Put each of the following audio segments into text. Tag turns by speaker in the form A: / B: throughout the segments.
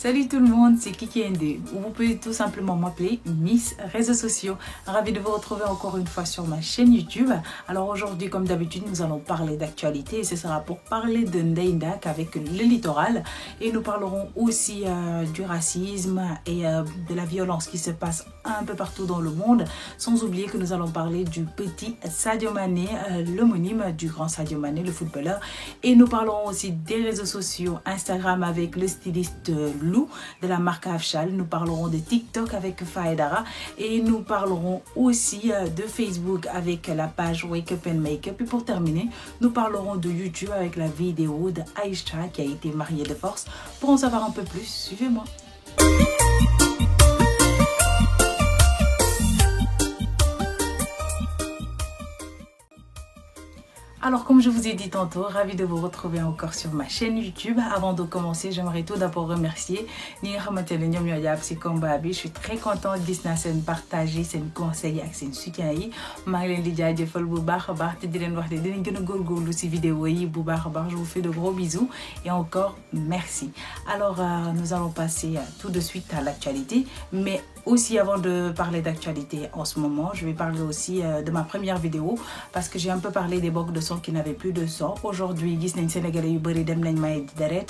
A: Salut tout le monde, c'est Kiki ND, ou vous pouvez tout simplement m'appeler Miss Réseaux Sociaux. Ravi de vous retrouver encore une fois sur ma chaîne YouTube. Alors aujourd'hui, comme d'habitude, nous allons parler d'actualité et ce sera pour parler de Ndeye Ndack avec le littoral. Et nous parlerons aussi du racisme et de la violence qui se passe un peu partout dans le monde. Sans oublier que nous allons parler du petit Sadio Mané, l'homonyme du grand Sadio Mané, le footballeur. Et nous parlerons aussi des réseaux sociaux, Instagram avec le styliste Lou de la marque Afshal. Nous parlerons de TikTok avec Faedara et nous parlerons aussi de Facebook avec la page Wake Up and Make Up. Et pour terminer, nous parlerons de YouTube avec la vidéo de Aïcha qui a été mariée de force. Pour en savoir un peu plus, suivez-moi. Alors comme je vous ai dit tantôt, ravi de vous retrouver encore sur ma chaîne YouTube. Avant de commencer, j'aimerais tout d'abord remercier ñi nga xamante ne ñoom ñoo jàpp ci combat bi. Je suis très contente gis naa seen partager seen conseils ak seen soutien yi. Maa ngi leen di jaajëfal bu baax a baax te di leen wax ne dinañ gën a góorgóorlu ci vidéo yi bu baax a baax. Je vous fais de gros bisous et encore merci. Alors nous allons passer tout de suite à l'actualité, mais aussi avant de parler d'actualité en ce moment, je vais parler aussi de ma première vidéo parce que j'ai un peu parlé des banques de sang qui n'avaient plus de sang. Aujourd'hui, gis nañ Sénégalais yu bari dem nañ may deret,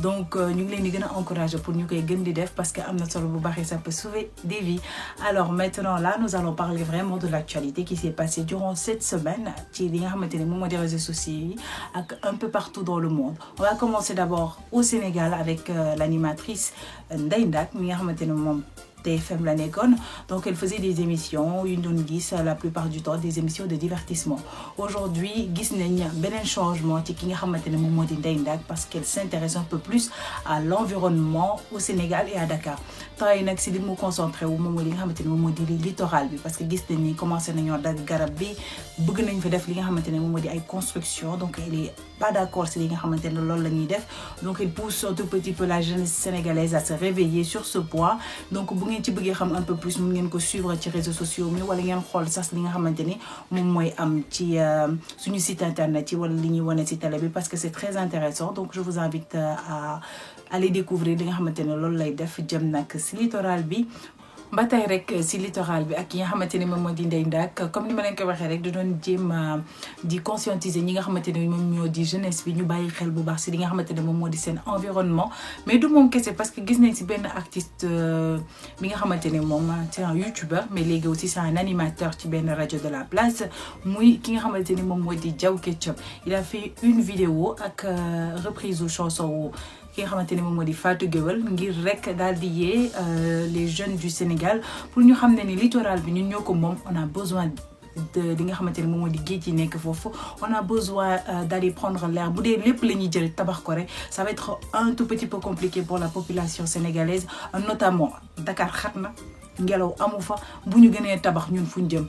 A: donc ñu ngi leen di gën a encourager pour ñu koy gën di def parce que am na solo bu baax et ça peut sauver des vies. Alors maintenant là, nous allons parler vraiment de l'actualité qui s'est passée durant cette semaine ci li nga xamante ne moom moo di réseaux sociaux yi ak un peu partout dans le monde. On va commencer d'abord au Sénégal avec l'animatrice Ndeye Ndack mi nga xamante ne moom TFM la nekkoon, donc elle faisait des émissions yu ñu doon gis la plupart du temps des émissions de divertissement. Aujourd'hui gis nañ beneen changement ci ki nga xamante ne moom moo di Ndeye Ndack parce qu'elle s'intéresse un peu plus à l'environnement au Sénégal et à Dakar. Temps yi nag si li mu concentré wu moom mooy li nga xamante ne moom moo di littoral bi parce que gis nañ ni commencé nañoo dagg garab bi, bëgg nañ fa def li nga xamante ne moom moo di ay construction, donc elle est pas d'accord si li nga xamante ne loolu la ñuy def. Donc elle pousse un tout petit peu la jeunesse sénégalaise à se réveiller sur ce point. Donc bu ngeen ci bëggee xam un peu plus mun ngeen ko suivre ci réseaux sociaux mi wala ngeen xool sax li nga xamante ni moom mooy am ci suñu site internet yi wala li ñuy wane ci télé bi parce que c'est très intéressant. Donc je vous invite à aller découvrir li nga xamante ne loolu lay def jëm nag ci littoral bi. ba tey rek ci littoral bi ak yi nga xamante ne moom moo di Ndeye Ndack, comme ni ma leen ko waxee rek di doon jéem di conscientiser ñi nga xamante ne moom ñoo di jeunesse bi ñu bàyyi xel bu baax ci li nga xamante ne moom moo di seen environnement. Mais du moom kese parce que gis nañ ci benn artiste bi nga xamante ne moom c'est un youtubeur mais léegi aussi c'est un animateur ci benn rajo de la place muy ki nga xamante ne moom moo di Diaw Ketchup. Il a fait une vidéo ak reprise u chanson ki nga xamante ne moom moo di Fatou Guewel ngir rek daal di yee les jeunes du Sénégal pour ñu xam ne ni littoral bi ñun ñoo ko moom. On a besoin de li nga xamante ne moom moo di géej yi nekk foofu. On a besoin d'aller prendre l'air. Bu dee lépp la ñuy jël tabax ko rek ça va être un tout petit peu compliqué pour la population sénégalaise, notamment Dakar xat na ngelaw amu fa, bu ñu gënee tabax ñun fu ñu jëm.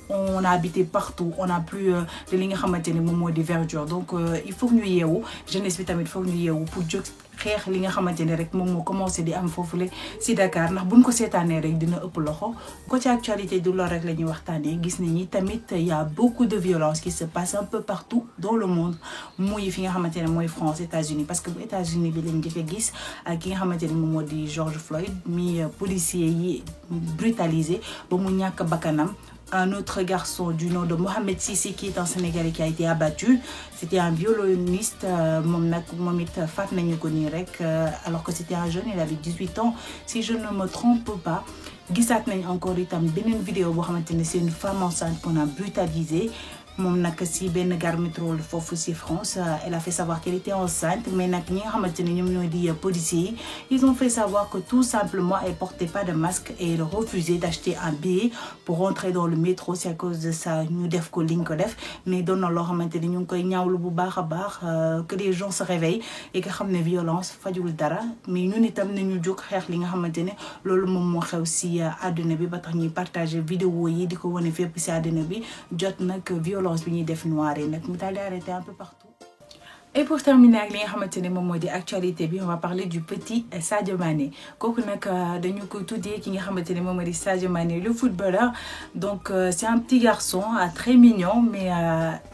A: On a habité partout, on n'a plus de li nga xamante ne moom moo di verdure. Donc il faut que ñu yeewu jeunesse bi tamit faut que ñu yeewu pour jóg xeex li nga xamante ne rek moom moo commencé di am foofule si Dakar ndax buñ ko seetaanee rek dina ëpp loxo. Côté actualité du loolu rek la ñuy waxtaanee gis nañ ni tamit y a beaucoup de violence qui se passe un peu partout dans le monde muy fi nga xamante ne mooy France, États-Unis parce que bu États-Unis bi lañ jëfee gis ak ki nga xamante ne moom moo di George Floyd mi policier yi brutalisé ba mu ñàkk bakkanam. Un autre garçon du nom de Mohamed Sissi qui est un Sénégalais qui a été abattu. C'était un violoniste, moom it faat nañu ko nii rek alors que c'était un jeune, il avait 18 ans si je ne me trompe pas. Gisaat nañ encore itam beneen vidéo boo xamante ne c'est une femme enceinte qu'on a brutalisée. Moom nag si benn gare métro foofu si France, elle a fait savoir qu'elle était enceinte mais nag ñi nga xamante ne ñoom ñoo di policiers yi ils ont fait savoir que tout simplement elle portait pas de masque et elle refusait d'acheter un billet pour rentrer dans le métro. C'est à cause de ça ñu def ko liñ ko def mais doon na loo xamante ne ñu ngi koy ñaawlu bu baax a baax que les gens se réveillent et que xam ne violence fajul dara. Mais ñun itam nañu jóg xeex li nga xamante ne loolu moom moo xew si àdduna bi ba tax ñuy partager vidéo yi di ko wane fépp si àdduna bi. Jot nag violence bi ñuy def noir yi nag mu daal di arrêter un peu partout. Et pour terminer avec li nga xamante ne moom moo di actualité bi, on va parler du petit Sadio Mané. Kooku nag dañu ko tuddee ki nga xamante ne moom moo di Sadio Mané le footballeur. Donc c'est un petit garçon très mignon mais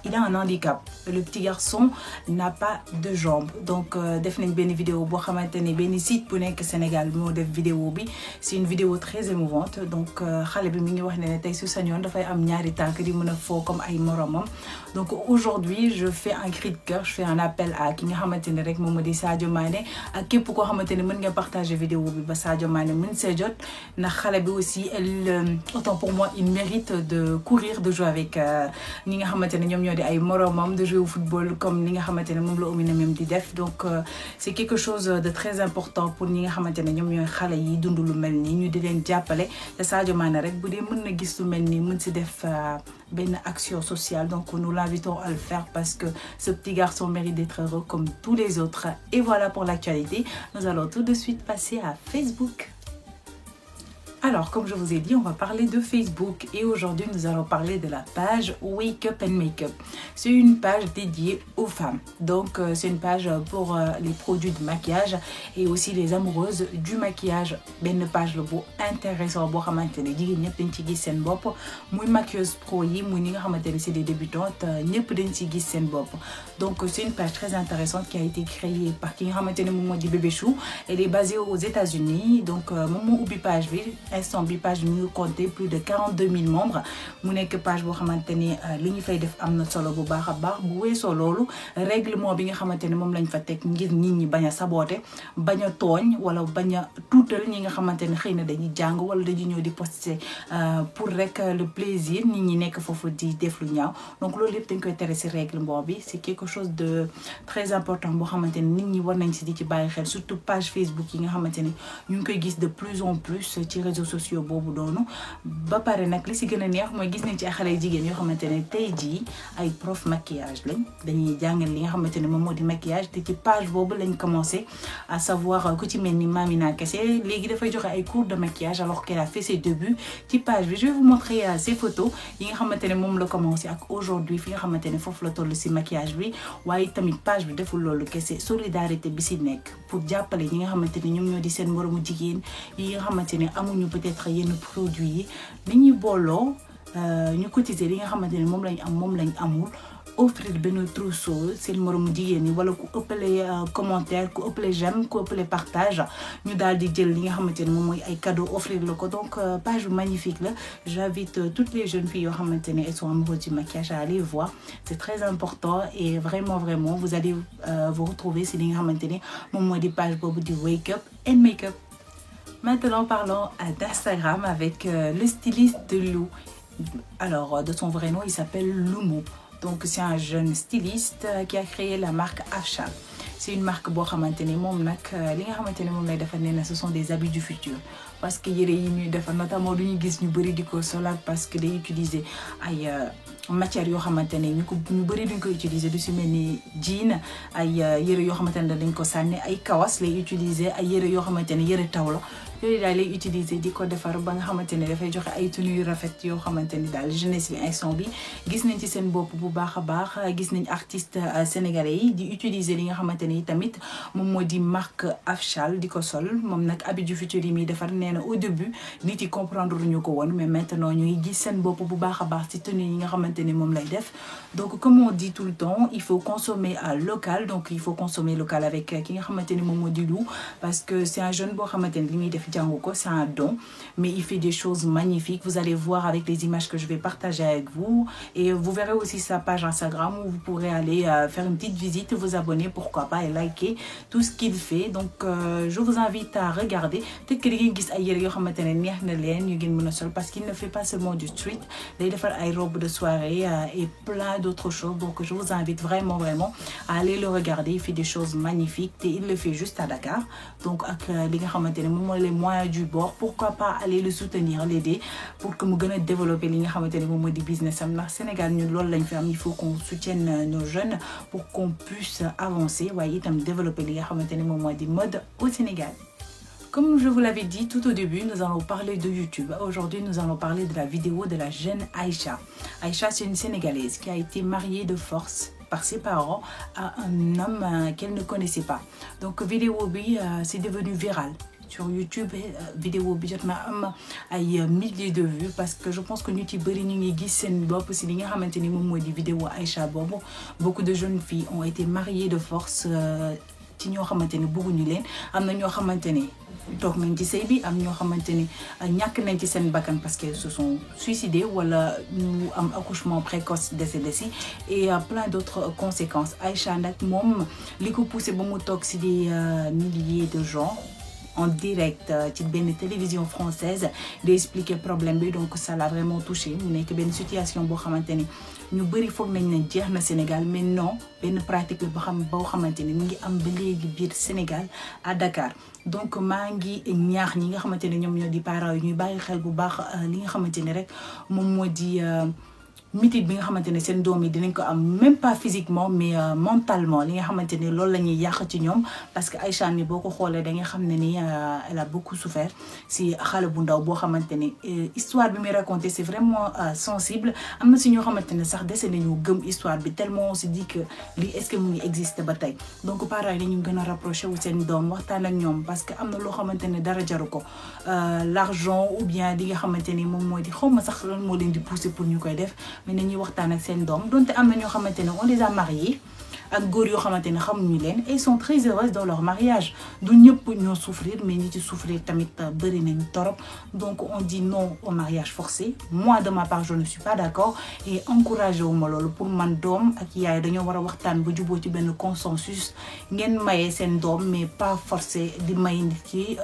A: il a un handicap. le petit garçon n'a pas de jambes. Donc def nañ benn vidéo boo xamante ne benn site bu nekk Sénégal moo def vidéo bi. C'est une vidéo très émouvante. Donc xale bi mi ngi wax ne tey su sañoon dafay am ñaari tànk di mën a foo comme ay moromam. Donc aujourd'hui je fais un cri de cœur, je fais un appel à ki nga xamante ne rek moom moo di Sadio Mané ak képp koo xamante ne mën nga partager vidéo bi ba Sadio Mané mën see jot ndax xale bi aussi elle autant pour moi il mérite de courir, de jouer avec ñi nga xamante ne ñoom ñoo di ay moromam, de jouer au football comme li nga xamante ne moom la Omina même di def. Donc c'est quelque chose de très important pour ñi nga xamante ne ñoom ñooy xale yi dund lu mel nii ñu di leen jàppale te Sadio Mané rek bu dee mën na gis lu mel nii mën si def benn action sociale. Donc nous l'invitons à le faire parce que ce petit garçon mérite d'être heureux comme tous les autres. Et voilà pour l'actualité. Nous allons tout de suite passer à Facebook. Alors, comme je vous ai dit, on va parler de Facebook et aujourd'hui, nous allons parler de la page Wake Up and Make Up. C'est une page dédiée aux femmes. Donc, c'est une page pour les produits de maquillage et aussi les amoureuses du maquillage. Une page le beau intéressant pour maintenir les ñëpp dañ ci gis seen bopp muy maquilleuse pro yi muy ñi nga xamante ne c'est des débutantes ñëpp dañ ci gis seen bopp. Donc, c'est une page très intéressante qui a été créée par ki nga xamante ne moom moo di Bébé Chou. Elle est basée aux États-Unis. Donc, moom moo ubbi page bi. Instant bi page ñu compté plus de 42 000 membres mu nekk page boo xamante ni li ñu fay def am na solo bu baax a baax bu weesoo loolu règlement bi nga xamante ne moom lañ fa teg ngir nit ñi bañ a saboter bañ a tooñ wala bañ a tuutal ñi nga xamante ne xëy na dañuy jàng wala dañuy ñëw di poster pour rek le plaisir nit ñi nekk foofu di def lu ñaaw. Donc loolu yëpp dañ koy tere ci règlement bi. C'est quelque chose de très important boo xamante ne nit ñi war nañ ci di ci bàyyi xel surtout page Facebook yi nga xamante ni ñu ngi koy gis de plus en plus ci réseaux sociaux boobu doonu. Ba pare nag li ci gën a neex mooy gis nañ ci ay xale jigéen yoo xamante ne tey jii ay prof maquillage lañ dañuy jàngal li nga xamante ne moom moo di maquillage te ci page boobu lañ commencé à savoir ku ci mel ni Mamina Kessé léegi dafay joxe ay cours de maquillage alors qu'elle a fait ses débuts ci page bi. Je vais vous montrer ses photos yi nga xamante ne moom la commencé ak aujourd'hui fi nga xamante ne foofu la toll ci maquillage bi. Waaye tamit page bi deful loolu kese solidarité bi ci nekk pour jàppale ñi nga xamante ne ñoom ñoo di seen moromu jigéen yi nga xamante ne amuñu peut-être yenn produits yi ni ñuy booloo ñu cotiser li nga xamante ne moom lañ amul offrir benn trousseau seen moromu jigéen ñi wala ku ëppale commentaire ku ëppale j'aime ku ëppale partage ñu daal di jël li nga xamante ne moom mooy ay cadeaux offrir la ko. Donc page magnifique là. J'invite toutes les jeunes filles yoo xamante ne elles sont amoureuses du maquillage à aller voir. C'est très important et vraiment vous allez vous retrouver si li nga xamante ne moom mooy di page boobu di Wake Up and Make Up. Maintenant, parlons d'Instagram avec le styliste de Lou. Alors, de son vrai nom, il s'appelle Lumo. Donc, c'est un jeune styliste qui a créé la marque Afshal. C'est une marque boo xamante ne moom nag li nga xamante ne moom lay defar nee na ce sont des habits du futur. Parce que yére yi ñuy defar notamment du ñu gis ñu bëri di ko solal parce que day utiliser ay matières yoo xamante ne ñu bëri duñ ko utiliser du si mel ni jean ay yére yoo xamante ne dañ ko sànni ay kawas lay utiliser ay yére yoo xamante ne yére taw la yooyu daal lay utiliser di ko defar ba nga xamante ne dafay joxe ay tenues yu rafet yoo xamante ni daal jeunesse bi instant bi gis nañ ci seen bopp bu baax a baax. Gis nañ artistes sénégalais yi di utiliser li nga xamante ne tamit moom moo di marque Afshal di ko sol moom nag habit du futur yi muy defar nee na au début nit yi comprendre ñu ko woon mais maintenant ñu ngi gis seen bopp bu baax a baax ci tenue yi nga xamante ne moom lay def. Donc comme on dit tout le temps il faut consommer local. Donc il faut consommer local avec ki nga xamante ne moom moo di Lou parce que c'est un jeune boo xamante ne li muy def jàngu ko c'est un don mais il fait des choses magnifiques. Vous allez voir avec les images que je vais partager avec vous et vous verrez aussi sa page Instagram où vous pourrez aller faire une petite visite, vous abonner pourquoi pas et liker tout ce qu'il fait. Donc je vous invite à regarder. Peut-être que ngeen gis ay yére yoo xamante ne neex na leen yu ngeen mën a sol parce qu'il ne fait pas seulement du street day defar ay robes de soirée et plein d'autres choses. Donc je vous invite vraiment à aller le regarder. Il fait des choses magnifiques et il le fait juste à Dakar. Donc ak li nga xamante ne moom mooy les moyens du bord pourquoi pas aller le soutenir l'aider pour que mu gën a développer li nga xamante ne moom mooy di business am ndax Sénégal ñun loolu lañ fi am. Il faut qu'on soutienne nos jeunes pour qu'on puisse avancer waaye itam développer li nga xamante ne moom mooy di mode au Sénégal. Comme je vous l'avais dit tout au début, nous allons parler de YouTube. Aujourd'hui, nous allons parler de la vidéo de la jeune Aïcha. Aïcha, c'est une Sénégalaise qui a été mariée de force par ses parents à un homme qu'elle ne connaissait pas. Donc, vidéo bi, c'est devenu viral sur YouTube vidéo bi jot na am ay milliers de vues parce que je pense que nit yi bëri ñu ngi gis seen bopp si li nga xamante ni moom moo di vidéo Aïcha boobu. Beaucoup de jeunes filles ont été mariées de force ci ñoo xamante ni bëgguñu leen am na ñoo xamante ni toog nañ ci sëy bi am ñoo xamante ni ñàkk nañ ci seen bakkan parce que se sont suicidés wala ñu am accouchement précoce décédé si et plein d'autres conséquences. Aïcha nag moom li ko poussé ba mu toog si des milliers de gens en direct ci benn télévision française d'expliquer problème bi donc ça l'a vraiment touché mu nekk benn situation boo xamante ni ñu bëri foog nañ ne jeex na Sénégal mais non benn pratique la boo xamante ni mu ngi am ba léegi biir Sénégal à Dakar. Donc maa ngi ñaax ñi nga xamante ne ñoom ñoo di parents yi ñuy bàyyi xel bu baax li nga xamante ni rek moom moo di mitit bi nga xamante ne seen doom yi dinañ ko am même pas physiquement mais mentalement li nga xamante ne loolu la ñuy yàq ci ñoom parce que Aïcha ni boo ko xoolee da nga xam ne ni elle a beaucoup souffert si xale bu ndaw boo xamante ni histoire bi muy raconté c'est vraiment sensible am na si ñoo xamante ne sax dese nañu gëm histoire bi tellement on se dit que lii est-ce que mu ngi existé ba tey donc parents yi dañu gën a rapproché wu seen doom waxtaan ak ñoom parce que am na loo xamante ne dara jaru ko l'argent ou bien li nga xamante ni moom mooy di xaw ma sax lan moo leen di pousser pour ñu koy def mais nañuy waxtaan ak seen doom donte am na ñoo xamante ne on les a mariés ak góor yoo xamante ne xamuñu leen et ils sont très heureuses dans leur mariage du ñëpp ñoo souffrir mais ñi ci souffrir tamit bëri nañu torop donc on dit non au mariage forcé moi de ma part je ne suis pas d'accord et encouragé wu ma loolu pour man doom ak yaay dañoo war a waxtaan ba juboo ci benn consensus ngeen mayee seen doom mais pas forcé di may nit ki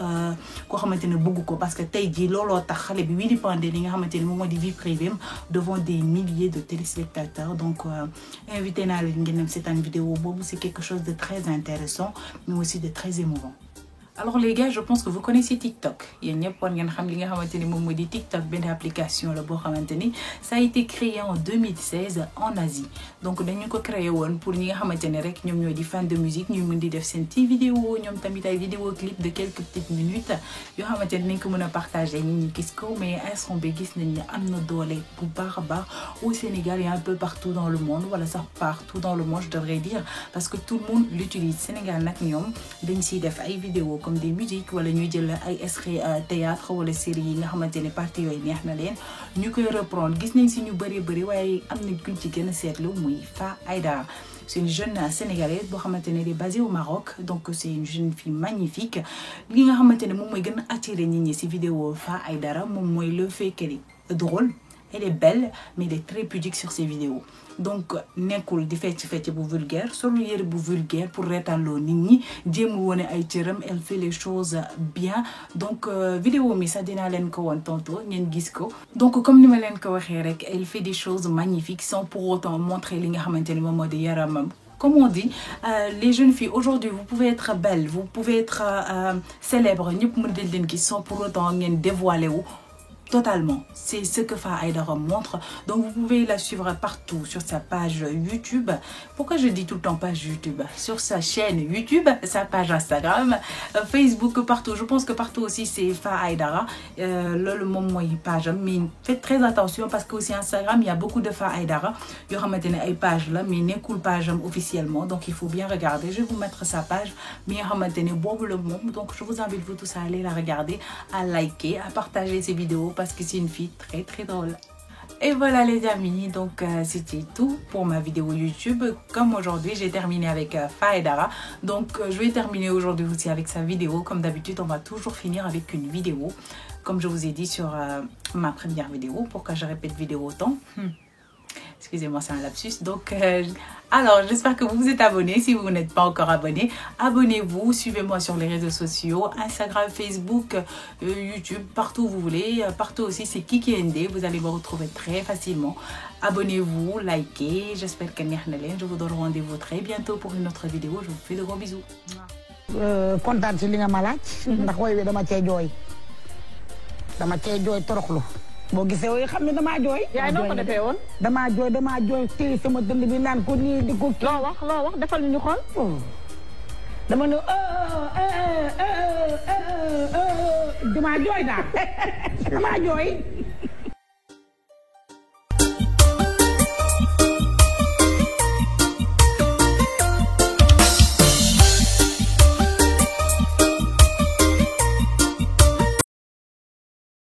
A: koo xamante ne bëgg ko parce que tey jii looloo tax xale bi Willy Pandé li nga xamante ne moom moo di vie privée devant des milliers de téléspectateurs donc invité naa leen ngeen dem seetaan vidéo boobu c'est quelque chose de très intéressant mais aussi de très émouvant. Alors les gars, je pense que vous connaissez TikTok. Il y a TikTok, une application ça a été créé en 2016 en Asie. Donc nous avons créé pour les fans de musique, nous avons fait des vidéos, nous avons fait des vidéoclips de quelques petites minutes. Nous avons partagé mais au Sénégal et un peu partout dans le monde. Voilà, ça partout dans le monde, je devrais dire, parce que tout le monde l'utilise. Sénégal, nous avons fait des vidéos comme des musiques wala ñuy jël ay extrait théâtre wala série yi nga xamante ne partie yooyu neex na leen ñu koy reprendre gis nañ si ñu bëri waaye am nañ kuñ ci gën a seetlu muy Fa Aïdara. C'est une jeune sénégalaise boo xamante ne elle est basée au Maroc donc c'est une jeune fille magnifique li nga xamante ne moom mooy gën a attirer nit ñi si vidéo Fa Aïdara moom mooy le fait qu'elle est drôle. Elle est belle mais elle est très pudique sur ses vidéos donc nekkul di fecc bu vulgaire solo yére bu vulgaire pour reetaloo nit ñi jéem wone ay cëram elle fait les choses bien donc vidéo mi sax dinaa leen ko woon tantôt ngeen gis ko donc comme ni ma leen ko waxee rek elle fait des choses magnifiques sans pour autant montrer li nga xamante ni moom moo di yaramam. Comme on dit, les jeunes filles, aujourd'hui, vous pouvez être belle, vous pouvez être célèbre, sans pour autant dévoiler totalement. C'est ce que Fa Aïdara montre. Donc vous pouvez la suivre partout sur sa page YouTube. Pourquoi je dis tout le temps page YouTube? Sur sa chaîne YouTube, sa page Instagram, Facebook, partout. Je pense que partout aussi c'est Fa Aïdara. Le moment page. Mais faites très attention parce que aussi Instagram, il y a beaucoup de Fa Aïdara. Il y aura maintenant une page là, mais il n'y a qu'une page officiellement. Donc il faut bien regarder. Je vais vous mettre sa page. Mais il y aura maintenant beaucoup le monde. Donc je vous invite vous tous à aller la regarder, à liker, à partager ces vidéos. Parce que c'est une fille très très drôle. Et voilà les amis, donc c'était tout pour ma vidéo YouTube. Comme aujourd'hui j'ai terminé avec Fa Aïdara, donc je vais terminer aujourd'hui aussi avec sa vidéo. Comme d'habitude on va toujours finir avec une vidéo. Comme je vous ai dit sur ma première vidéo, pourquoi je répète vidéo autant excusez-moi, c'est un lapsus. Donc, alors, j'espère que vous vous êtes abonnés. Si vous n'êtes pas encore abonné, abonnez-vous. Suivez-moi sur les réseaux sociaux, Instagram, Facebook, YouTube, partout où vous voulez. Partout aussi, c'est Kiki ND. Vous allez me retrouver très facilement. Abonnez-vous, likez. J'espère que je vous donne rendez-vous très bientôt pour une autre vidéo. Je vous fais de gros bisous.
B: Kontaan ci li nga ma laaj ndax way wi dama cee jooy toroxlu boo gisee way xam ne damaa jooy.
C: yaay noo ko defee woon.
B: damaa jooy téye sama dënd bi naan ko nii di ko.
C: loo wax defal ñu xool.
B: dama ne damaa jooy daal damaa jooy.